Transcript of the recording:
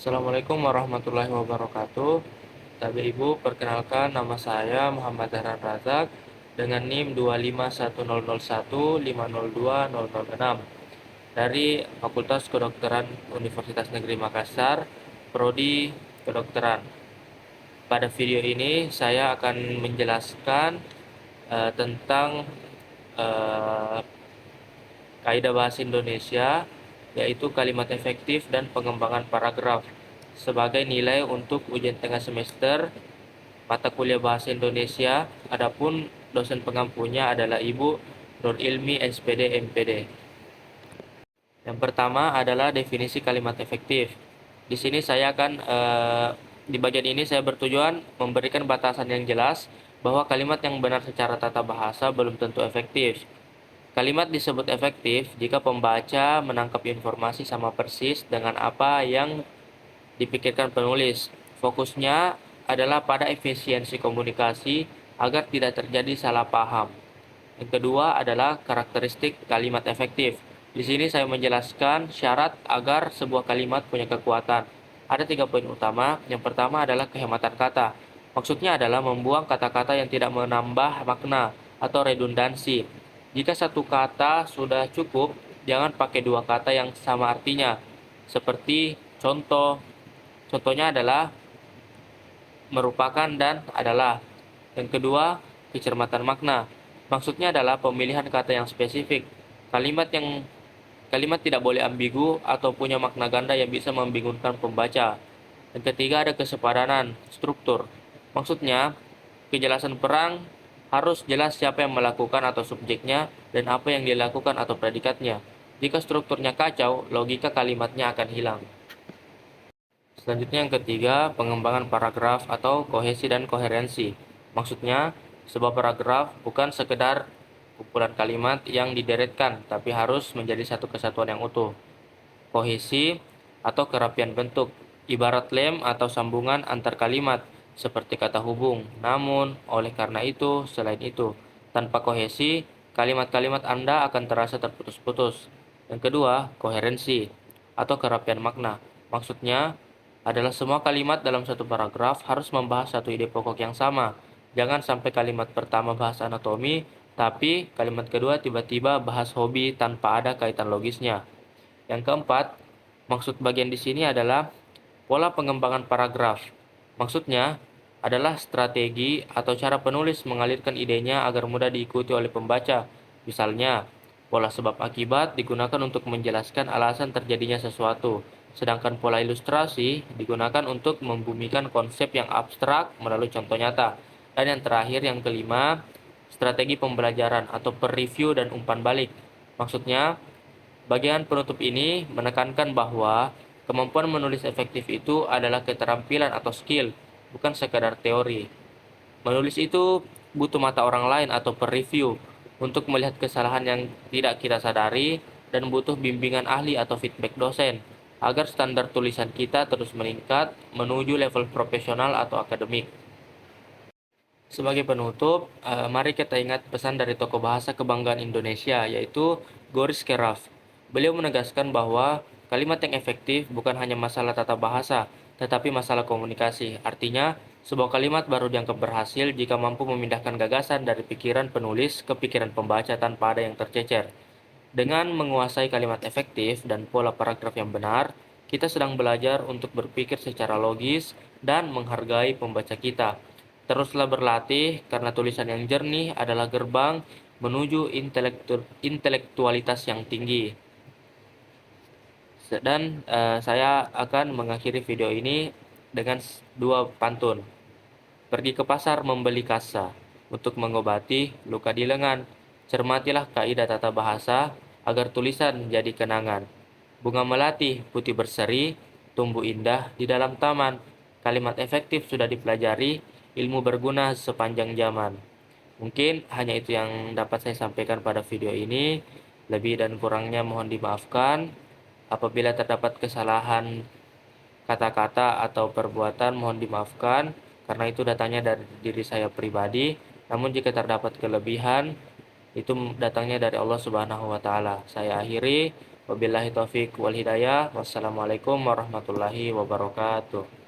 Assalamualaikum warahmatullahi wabarakatuh. Bapak Ibu, perkenalkan nama saya Muhammad Dahran Razak dengan NIM 25101502006 dari Fakultas Kedokteran Universitas Negeri Makassar, Prodi Kedokteran. Pada video ini saya akan menjelaskan tentang eh, kaidah bahasa Indonesia, yaitu kalimat efektif dan pengembangan paragraf sebagai nilai untuk ujian tengah semester mata kuliah bahasa Indonesia. Adapun dosen pengampunya adalah Ibu Nur Ilmi SPD MPD. Yang pertama adalah definisi kalimat efektif. Di sini saya akan di bagian ini saya bertujuan memberikan batasan yang jelas bahwa kalimat yang benar secara tata bahasa belum tentu efektif. Kalimat disebut efektif jika pembaca menangkap informasi sama persis dengan apa yang dipikirkan penulis. Fokusnya adalah pada efisiensi komunikasi agar tidak terjadi salah paham. Yang kedua adalah karakteristik kalimat efektif. Di sini saya menjelaskan syarat agar sebuah kalimat punya kekuatan. Ada 3 poin utama. Yang pertama adalah kehematan kata. Maksudnya adalah membuang kata-kata yang tidak menambah makna atau redundansi. Jika satu kata sudah cukup, jangan pakai dua kata yang sama artinya. Seperti contoh. Contohnya adalah merupakan dan adalah. Yang kedua, kecermatan makna. Maksudnya adalah pemilihan kata yang spesifik. Kalimat tidak boleh ambigu atau punya makna ganda yang bisa membingungkan pembaca. Yang ketiga ada kesepadanan struktur. Maksudnya, kejelasan perang harus jelas siapa yang melakukan atau subjeknya dan apa yang dilakukan atau predikatnya. Jika strukturnya kacau, logika kalimatnya akan hilang. Selanjutnya yang ketiga, pengembangan paragraf atau kohesi dan koherensi. Maksudnya, sebuah paragraf bukan sekedar kumpulan kalimat yang dideretkan, tapi harus menjadi satu kesatuan yang utuh. Kohesi atau kerapian bentuk, ibarat lem atau sambungan antar kalimat, seperti kata hubung. Namun, oleh karena itu, selain itu, tanpa kohesi, kalimat-kalimat Anda akan terasa terputus-putus. Yang kedua, koherensi atau kerapian makna. Maksudnya, adalah semua kalimat dalam satu paragraf harus membahas satu ide pokok yang sama. Jangan sampai kalimat pertama bahas anatomi, tapi kalimat kedua tiba-tiba bahas hobi tanpa ada kaitan logisnya. Yang keempat, maksud bagian di sini adalah pola pengembangan paragraf. Maksudnya adalah strategi atau cara penulis mengalirkan idenya agar mudah diikuti oleh pembaca. Misalnya, pola sebab akibat digunakan untuk menjelaskan alasan terjadinya sesuatu. Sedangkan pola ilustrasi digunakan untuk membumikan konsep yang abstrak melalui contoh nyata. Dan yang terakhir, yang kelima, strategi pembelajaran atau per-review dan umpan balik. Maksudnya, bagian penutup ini menekankan bahwa kemampuan menulis efektif itu adalah keterampilan atau skill, bukan sekadar teori. Menulis itu butuh mata orang lain atau per-review untuk melihat kesalahan yang tidak kita sadari dan butuh bimbingan ahli atau feedback dosen agar standar tulisan kita terus meningkat menuju level profesional atau akademik. Sebagai penutup, mari kita ingat pesan dari tokoh bahasa kebanggaan Indonesia, yaitu Goris Keraf. Beliau menegaskan bahwa kalimat yang efektif bukan hanya masalah tata bahasa, tetapi masalah komunikasi. Artinya, sebuah kalimat baru dianggap berhasil jika mampu memindahkan gagasan dari pikiran penulis ke pikiran pembaca tanpa ada yang tercecer. Dengan menguasai kalimat efektif dan pola paragraf yang benar, kita sedang belajar untuk berpikir secara logis dan menghargai pembaca kita. Teruslah berlatih karena tulisan yang jernih adalah gerbang menuju intelektualitas yang tinggi. Dan saya akan mengakhiri video ini dengan dua pantun. Pergi ke pasar membeli kasa untuk mengobati luka di lengan. Cermatilah kaidah tata bahasa agar tulisan jadi kenangan. Bunga melati putih berseri, tumbuh indah di dalam taman. Kalimat efektif sudah dipelajari, ilmu berguna sepanjang zaman. Mungkin hanya itu yang dapat saya sampaikan pada video ini. Lebih dan kurangnya mohon dimaafkan. Apabila terdapat kesalahan kata-kata atau perbuatan, mohon dimaafkan karena itu datangnya dari diri saya pribadi. Namun jika terdapat kelebihan, itu datangnya dari Allah Subhanahu wa taala. Saya akhiri. Wabillahi taufik wal hidayah. Wassalamualaikum warahmatullahi wabarakatuh.